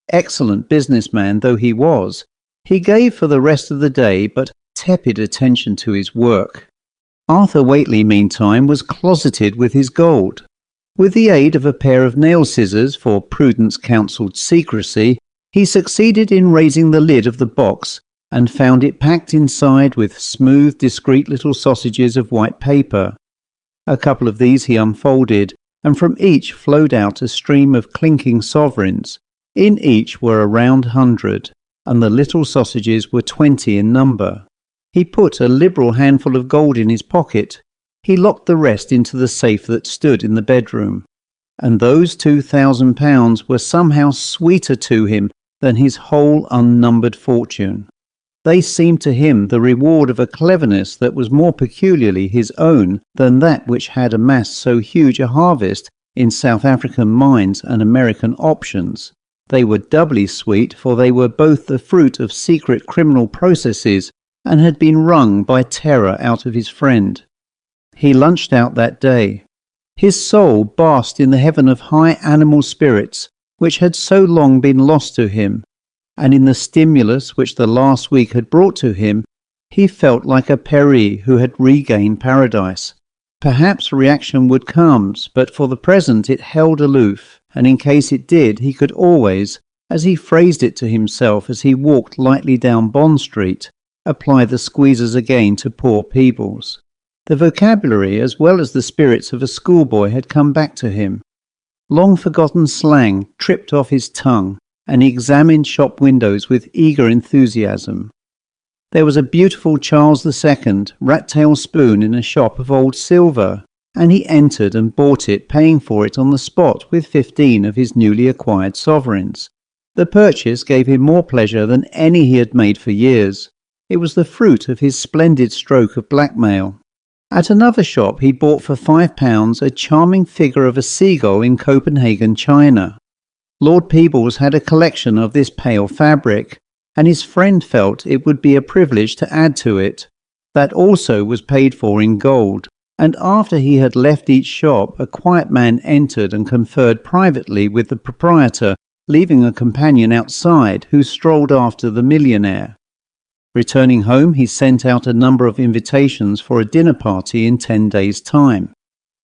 Excellent businessman though he was, he gave for the rest of the day but tepid attention to his work. Arthur Whately, meantime, was closeted with his gold. With the aid of a pair of nail scissors for prudence counselled secrecy, he succeeded in raising the lid of the box and found it packed inside with smooth, discreet little sausages of white paper. A couple of these he unfolded, and from each flowed out a stream of clinking sovereigns. In each were a round 100, and the little sausages were 20 in number. He put a liberal handful of gold in his pocket. He locked the rest into the safe that stood in the bedroom. And those £2,000 were somehow sweeter to him than his whole unnumbered fortune. They seemed to him the reward of a cleverness that was more peculiarly his own than that which had amassed so huge a harvest in South African mines and American options. They were doubly sweet, for they were both the fruit of secret criminal processes and had been wrung by terror out of his friend. He lunched out that day. His soul basked in the heaven of high animal spirits which had so long been lost to him, and in the stimulus which the last week had brought to him, he felt like a Peri who had regained paradise. Perhaps reaction would come, but for the present it held aloof, and in case it did, he could always, as he phrased it to himself as he walked lightly down Bond Street, apply the squeezers again to poor Peebles. The vocabulary as well as the spirits of a schoolboy had come back to him. Long-forgotten slang tripped off his tongue, and he examined shop windows with eager enthusiasm. There was a beautiful Charles II rat-tail spoon in a shop of old silver, and he entered and bought it, paying for it on the spot with 15 of his newly acquired sovereigns. The purchase gave him more pleasure than any he had made for years. It was the fruit of his splendid stroke of blackmail. At another shop he bought for £5 a charming figure of a seagull in Copenhagen china. Lord Peebles had a collection of this pale fabric, and his friend felt it would be a privilege to add to it. That also was paid for in gold. and after he had left each shop, a quiet man entered and conferred privately with the proprietor, leaving a companion outside who strolled after the millionaire. Returning home, he sent out a number of invitations for a dinner party in 10 days' time.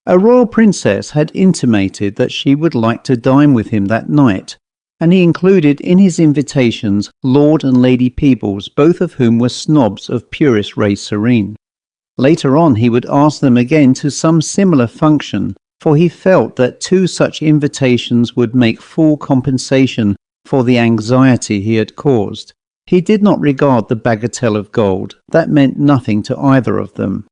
A royal princess had intimated that she would like to dine with him that night, and he included in his invitations Lord and Lady Peebles, both of whom were snobs of purest ray serene. Later on he would ask them again to some similar function, for he felt that 2 such invitations would make full compensation for the anxiety he had caused. He did not regard the bagatelle of gold. That meant nothing to either of them.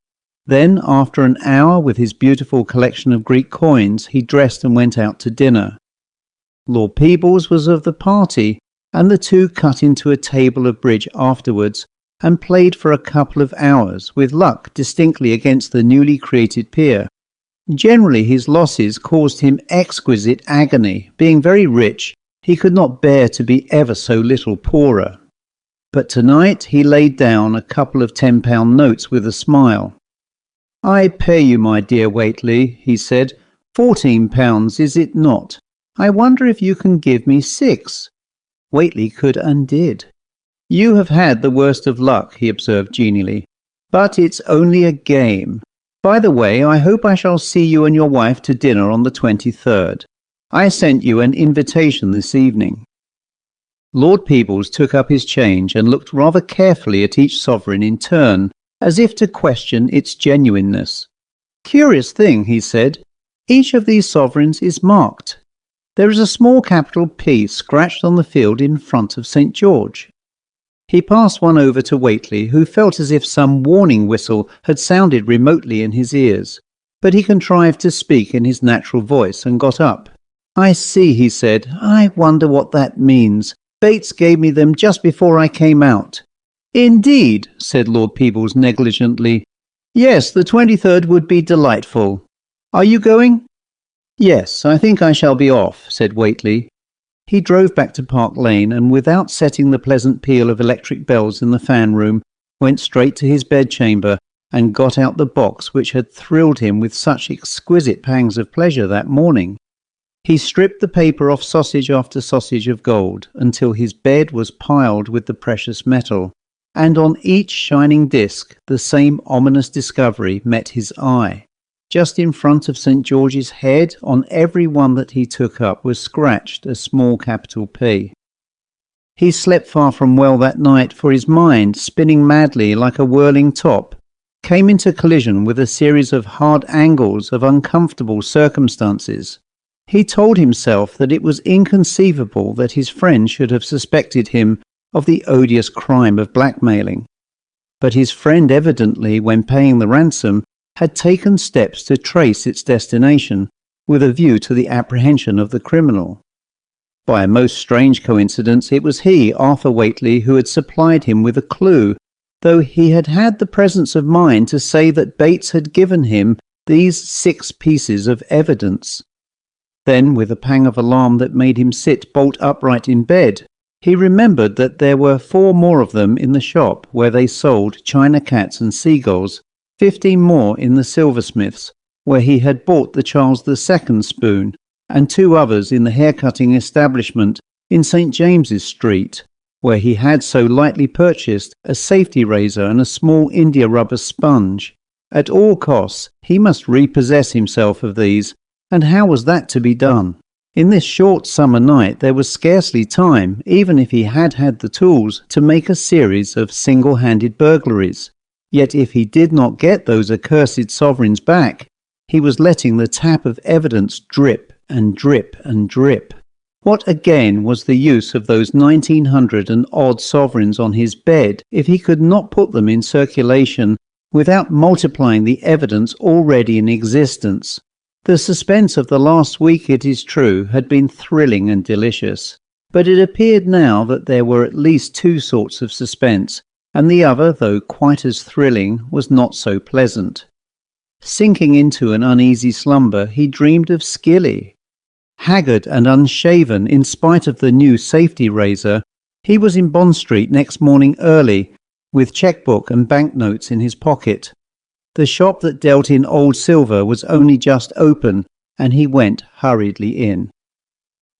Then, after an hour with his beautiful collection of Greek coins, he dressed and went out to dinner. Lord Peebles was of the party, and the 2 cut into a table of bridge afterwards and played for a couple of hours, with luck distinctly against the newly created peer. Generally his losses caused him exquisite agony. Being very rich, he could not bear to be ever so little poorer. But tonight he laid down a couple of £10 notes with a smile. "I pay you, my dear Whately," he said. £14, is it not? I wonder if you can give me 6. Whately could and did. "You have had the worst of luck," he observed genially, "but it's only a game. By the way, I hope I shall see you and your wife to dinner on the 23rd. I sent you an invitation this evening." Lord Peebles took up his change and looked rather carefully at each sovereign in turn, as if to question its genuineness. "Curious thing," he said. "Each of these sovereigns is marked. There is a small capital P scratched on the field in front of St. George." He passed one over to Whately, who felt as if some warning whistle had sounded remotely in his ears, but he contrived to speak in his natural voice and got up. "I see," he said. "I wonder what that means. Bates gave me them just before I came out." "Indeed," said Lord Peebles negligently. "Yes, the 23rd would be delightful. Are you going?" "Yes, I think I shall be off," said Whately. He drove back to Park Lane, and without setting the pleasant peal of electric bells in the fan room, went straight to his bedchamber and got out the box which had thrilled him with such exquisite pangs of pleasure that morning. He stripped the paper off sausage after sausage of gold, until his bed was piled with the precious metal, and on each shining disc the same ominous discovery met his eye. Just in front of St. George's head, on every one that he took up, was scratched a small capital P. He slept far from well that night, for his mind, spinning madly like a whirling top, came into collision with a series of hard angles of uncomfortable circumstances. He told himself that it was inconceivable that his friend should have suspected him of the odious crime of blackmailing. But his friend evidently, when paying the ransom, had taken steps to trace its destination, with a view to the apprehension of the criminal. By a most strange coincidence, it was he, Arthur Whately, who had supplied him with a clue, though he had had the presence of mind to say that Bates had given him these 6 pieces of evidence. Then, with a pang of alarm that made him sit bolt upright in bed, he remembered that there were 4 more of them in the shop where they sold china cats and seagulls, 15 more in the silversmith's, where he had bought the Charles II spoon, and 2 others in the hair-cutting establishment in St. James's Street, where he had so lightly purchased a safety razor and a small india-rubber sponge. At all costs, he must repossess himself of these, and how was that to be done? In this short summer night there was scarcely time, even if he had had the tools, to make a series of single-handed burglaries. Yet if he did not get those accursed sovereigns back, he was letting the tap of evidence drip and drip and drip. What again was the use of those 1900 and odd sovereigns on his bed if he could not put them in circulation without multiplying the evidence already in existence? The suspense of the last week, it is true, had been thrilling and delicious, but it appeared now that there were at least 2 sorts of suspense, and the other, though quite as thrilling, was not so pleasant. Sinking into an uneasy slumber, he dreamed of Skilly. Haggard and unshaven in spite of the new safety razor, he was in Bond Street next morning early, with chequebook and banknotes in his pocket. The shop that dealt in old silver was only just open, and he went hurriedly in.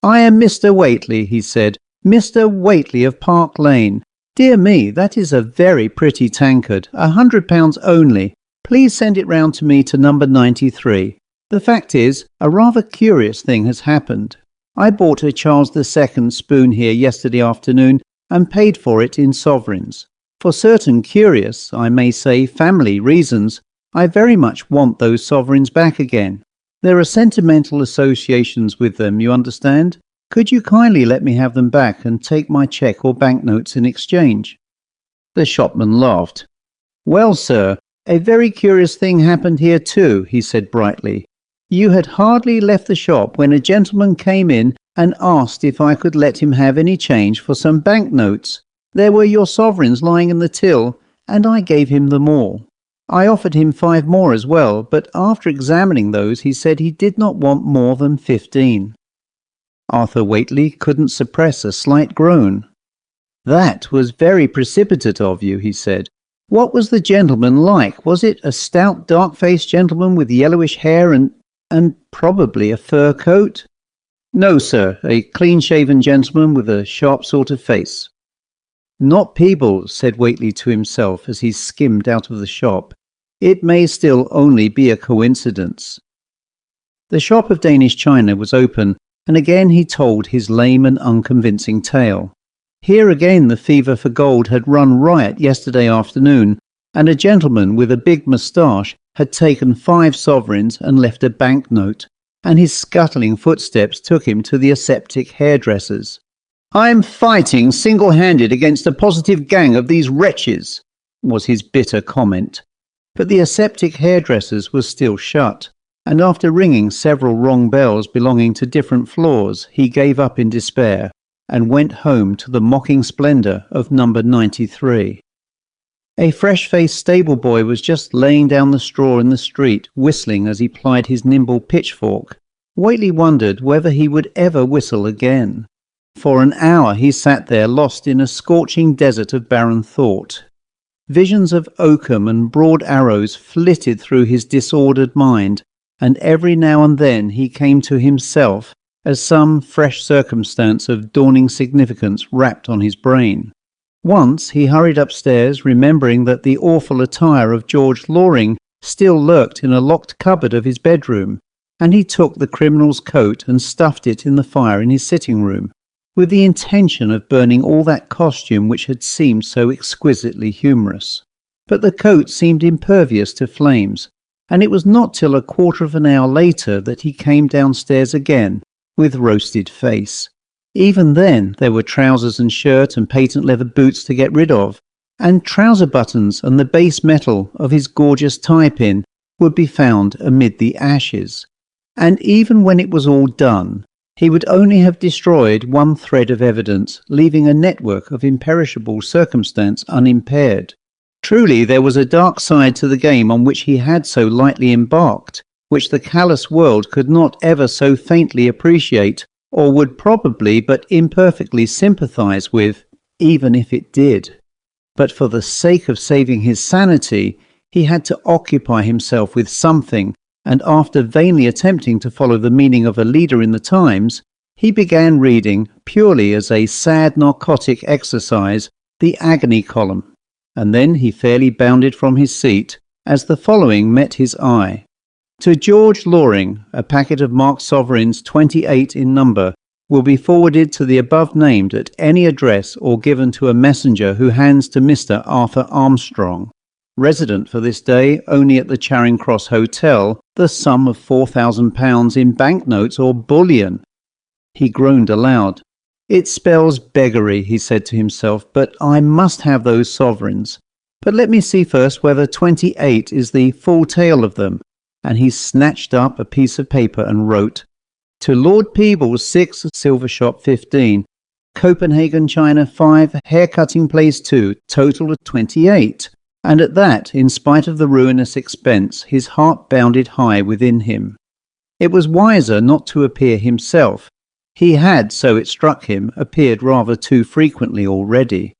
"I am Mr. Whately," he said. "Mr. Whately of Park Lane. Dear me, that is a very pretty tankard. £100 only. Please send it round to me to number 93. The fact is, a rather curious thing has happened. I bought a Charles II spoon here yesterday afternoon and paid for it in sovereigns. For certain curious, I may say family reasons, I very much want those sovereigns back again. There are sentimental associations with them, you understand? Could you kindly let me have them back and take my cheque or banknotes in exchange?" The shopman laughed. "Well, sir, a very curious thing happened here too," he said brightly. "You had hardly left the shop when a gentleman came in and asked if I could let him have any change for some banknotes. There were your sovereigns lying in the till, and I gave him them all. I offered him 5 more as well, but after examining those he said he did not want more than 15. Arthur Whately couldn't suppress a slight groan. "That was very precipitate of you," he said. "What was the gentleman like? Was it a stout, dark-faced gentleman with yellowish hair and probably a fur coat?" "No, sir, a clean-shaven gentleman with a sharp sort of face." "Not Peebles," said Whately to himself as he skimmed out of the shop. "It may still only be a coincidence." The shop of Danish china was open, and again he told his lame and unconvincing tale. Here again the fever for gold had run riot yesterday afternoon, and a gentleman with a big moustache had taken 5 sovereigns and left a banknote, and his scuttling footsteps took him to the aseptic hairdresser's. "I'm fighting single-handed against a positive gang of these wretches," was his bitter comment. But the aseptic hairdresser's was still shut, and after ringing several wrong bells belonging to different floors, he gave up in despair and went home to the mocking splendour of number 93. A fresh-faced stable-boy was just laying down the straw in the street, whistling as he plied his nimble pitchfork. Whately wondered whether he would ever whistle again. For an hour he sat there lost in a scorching desert of barren thought. Visions of oakum and broad arrows flitted through his disordered mind, and every now and then he came to himself as some fresh circumstance of dawning significance rapped on his brain. Once he hurried upstairs, remembering that the awful attire of George Loring still lurked in a locked cupboard of his bedroom, and he took the criminal's coat and stuffed it in the fire in his sitting room, with the intention of burning all that costume which had seemed so exquisitely humorous. But the coat seemed impervious to flames, and it was not till a quarter of an hour later that he came downstairs again, with roasted face. Even then there were trousers and shirt and patent leather boots to get rid of, and trouser buttons and the base metal of his gorgeous tie-pin would be found amid the ashes. And even when it was all done, he would only have destroyed one thread of evidence, leaving a network of imperishable circumstance unimpaired. Truly there was a dark side to the game on which he had so lightly embarked, which the callous world could not ever so faintly appreciate, or would probably but imperfectly sympathize with, even if it did. But for the sake of saving his sanity, he had to occupy himself with something, and after vainly attempting to follow the meaning of a leader in the Times, he began reading, purely as a sad narcotic exercise, the agony column, and then he fairly bounded from his seat as the following met his eye. To George Loring, a packet of marked sovereigns 28 in number will be forwarded to the above named at any address or given to a messenger who hands to Mr. Arthur Armstrong, resident for this day only at the Charing Cross Hotel, the sum of £4,000 in banknotes or bullion. He groaned aloud. "It spells beggary," he said to himself, "but I must have those sovereigns. But let me see first whether 28 is the full tale of them." And he snatched up a piece of paper and wrote, "To Lord Peebles, 6, Silver Shop 15, Copenhagen China 5, Hair-cutting Place 2, total of 28. And at that, in spite of the ruinous expense, his heart bounded high within him. It was wiser not to appear himself. He had, so it struck him, appeared rather too frequently already.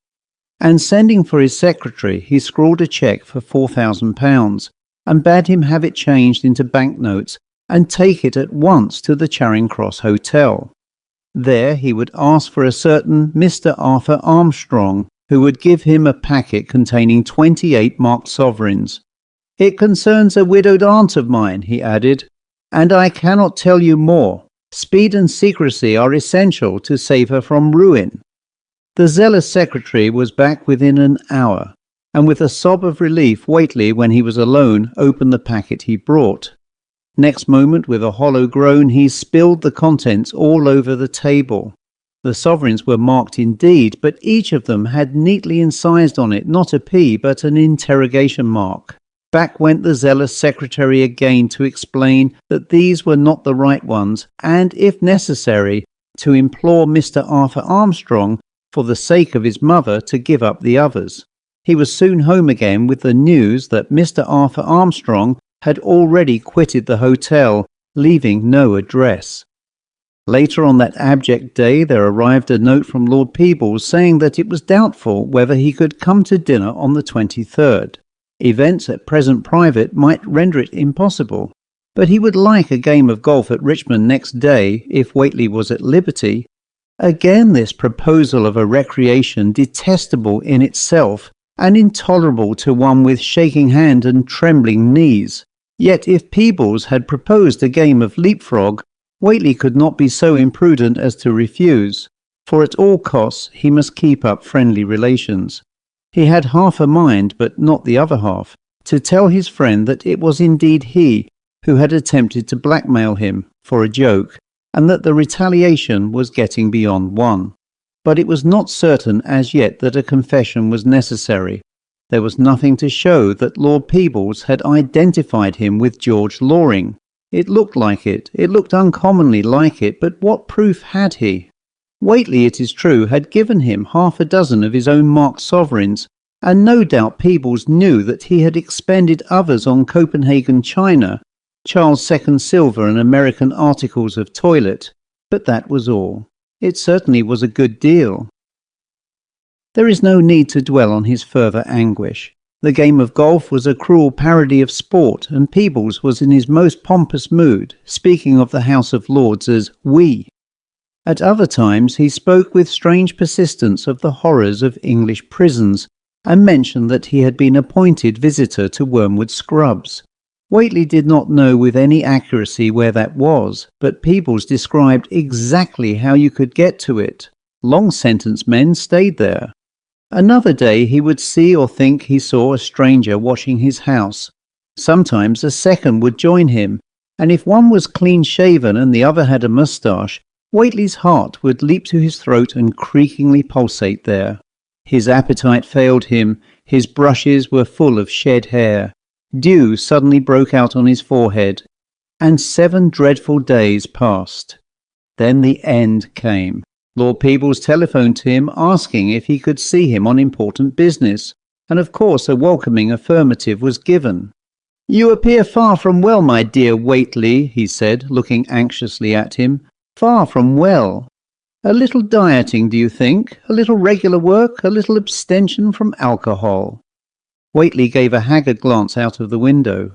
And sending for his secretary, he scrawled a cheque for £4,000, and bade him have it changed into banknotes and take it at once to the Charing Cross Hotel. There he would ask for a certain Mr. Arthur Armstrong, who would give him a packet containing 28 marked sovereigns. "It concerns a widowed aunt of mine," he added, "and I cannot tell you more. Speed and secrecy are essential to save her from ruin." The zealous secretary was back within an hour, and with a sob of relief, Whately, when he was alone, opened the packet he brought. Next moment, with a hollow groan, he spilled the contents all over the table. The sovereigns were marked indeed, but each of them had neatly incised on it not a P but an interrogation mark. Back went the zealous secretary again to explain that these were not the right ones, and, if necessary, to implore Mr. Arthur Armstrong, for the sake of his mother, to give up the others. He was soon home again with the news that Mr. Arthur Armstrong had already quitted the hotel, leaving no address. Later on that abject day there arrived a note from Lord Peebles saying that it was doubtful whether he could come to dinner on the 23rd. Events at present private might render it impossible, but he would like a game of golf at Richmond next day if Whately was at liberty. Again this proposal of a recreation detestable in itself and intolerable to one with shaking hand and trembling knees. Yet if Peebles had proposed a game of leapfrog, Whately could not be so imprudent as to refuse, for at all costs he must keep up friendly relations. He had half a mind, but not the other half, to tell his friend that it was indeed he who had attempted to blackmail him for a joke, and that the retaliation was getting beyond one. But it was not certain as yet that a confession was necessary. There was nothing to show that Lord Peebles had identified him with George Loring. It looked like it, it looked uncommonly like it, but what proof had he? Whately, it is true, had given him half a dozen of his own marked sovereigns, and no doubt Peebles knew that he had expended others on Copenhagen china, Charles II silver and American articles of toilet, but that was all. It certainly was a good deal. There is no need to dwell on his further anguish. The game of golf was a cruel parody of sport, and Peebles was in his most pompous mood, speaking of the House of Lords as "we." At other times he spoke with strange persistence of the horrors of English prisons, and mentioned that he had been appointed visitor to Wormwood Scrubs. Whately did not know with any accuracy where that was, but Peebles described exactly how you could get to it. Long sentence men stayed there. Another day he would see or think he saw a stranger washing his house. Sometimes a second would join him, and if one was clean-shaven and the other had a moustache, Whately's heart would leap to his throat and creakingly pulsate there. His appetite failed him, his brushes were full of shed hair. Dew suddenly broke out on his forehead, and 7 dreadful days passed. Then the end came. Lord Peebles telephoned to him asking if he could see him on important business, and of course a welcoming affirmative was given. "You appear far from well, my dear Whately," he said, looking anxiously at him. "Far from well. A little dieting, do you think? A little regular work? A little abstention from alcohol?" Whately gave a haggard glance out of the window.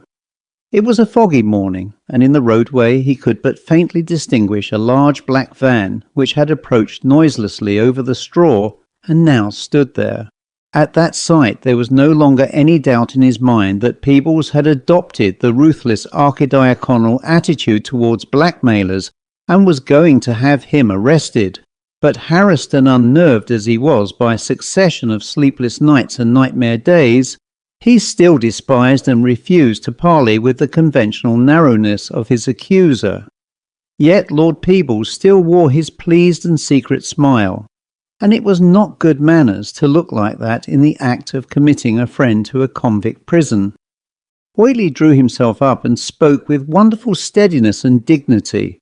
It was a foggy morning, and in the roadway he could but faintly distinguish a large black van which had approached noiselessly over the straw and now stood there. At that sight there was no longer any doubt in his mind that Peebles had adopted the ruthless archidiaconal attitude towards blackmailers and was going to have him arrested. But harassed and unnerved as he was by a succession of sleepless nights and nightmare days, he still despised and refused to parley with the conventional narrowness of his accuser. Yet Lord Peebles still wore his pleased and secret smile, and it was not good manners to look like that in the act of committing a friend to a convict prison. Whately drew himself up and spoke with wonderful steadiness and dignity.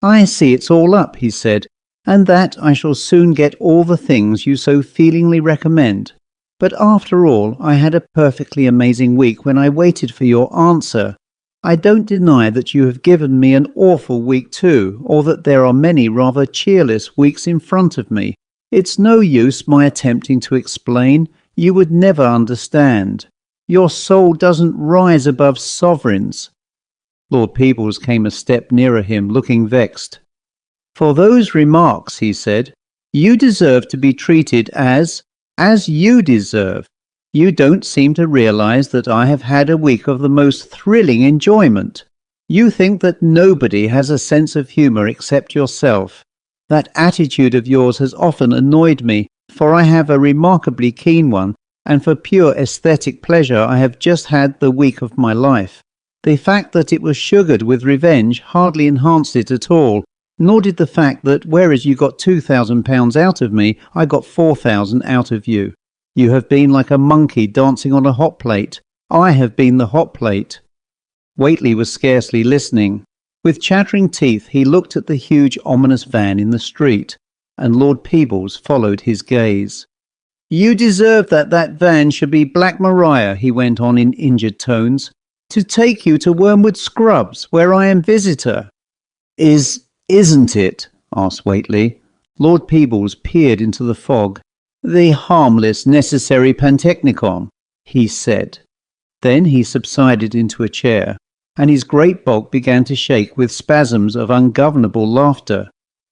"I see it's all up," he said, "and that I shall soon get all the things you so feelingly recommend. But after all, I had a perfectly amazing week when I waited for your answer. I don't deny that you have given me an awful week too, or that there are many rather cheerless weeks in front of me. It's no use my attempting to explain. You would never understand. Your soul doesn't rise above sovereigns." Lord Peebles came a step nearer him, looking vexed. "For those remarks," he said, "you deserve to be treated as you deserve. You don't seem to realize that I have had a week of the most thrilling enjoyment. You think that nobody has a sense of humour except yourself. That attitude of yours has often annoyed me, for I have a remarkably keen one, and for pure aesthetic pleasure I have just had the week of my life. The fact that it was sugared with revenge hardly enhanced it at all, nor did the fact that whereas you got £2,000 out of me, I got 4,000 out of you. You have been like a monkey dancing on a hot plate. I have been the hot plate." Whately was scarcely listening. With chattering teeth he looked at the huge ominous van in the street, and Lord Peebles followed his gaze. "You deserve that van should be Black Maria," he went on in injured tones, "to take you to Wormwood Scrubs, where I am visitor." Isn't it?" asked Whately. Lord Peebles peered into the fog. "The harmless, necessary pantechnicon," he said. Then he subsided into a chair, and his great bulk began to shake with spasms of ungovernable laughter.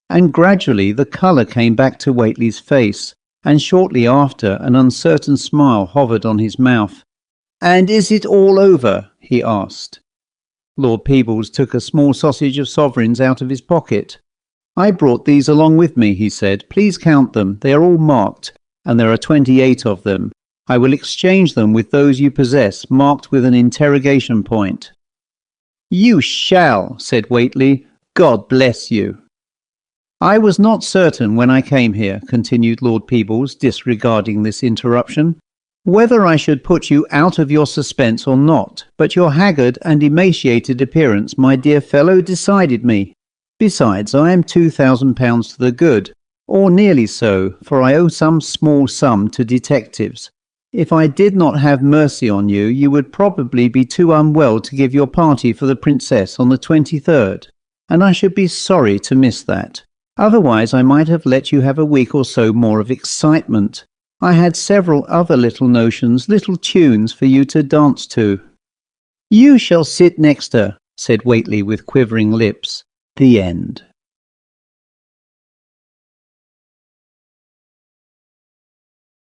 And gradually the colour came back to Whately's face, and shortly after an uncertain smile hovered on his mouth. "And is it all over?" he asked. Lord Peebles took a small sausage of sovereigns out of his pocket. "I brought these along with me," he said. "Please count them. They are all marked, and there are 28 of them. I will exchange them with those you possess, marked with an interrogation point." "You shall," said Whately. "God bless you." "I was not certain when I came here," continued Lord Peebles, disregarding this interruption, "whether I should put you out of your suspense or not, but your haggard and emaciated appearance, my dear fellow, decided me. Besides, I am £2,000 to the good, or nearly so, for I owe some small sum to detectives. If I did not have mercy on you, you would probably be too unwell to give your party for the Princess on the 23rd, and I should be sorry to miss that. Otherwise I might have let you have a week or so more of excitement. I had several other little notions, little tunes for you to dance to." "You shall sit next her," said Whately with quivering lips. The end.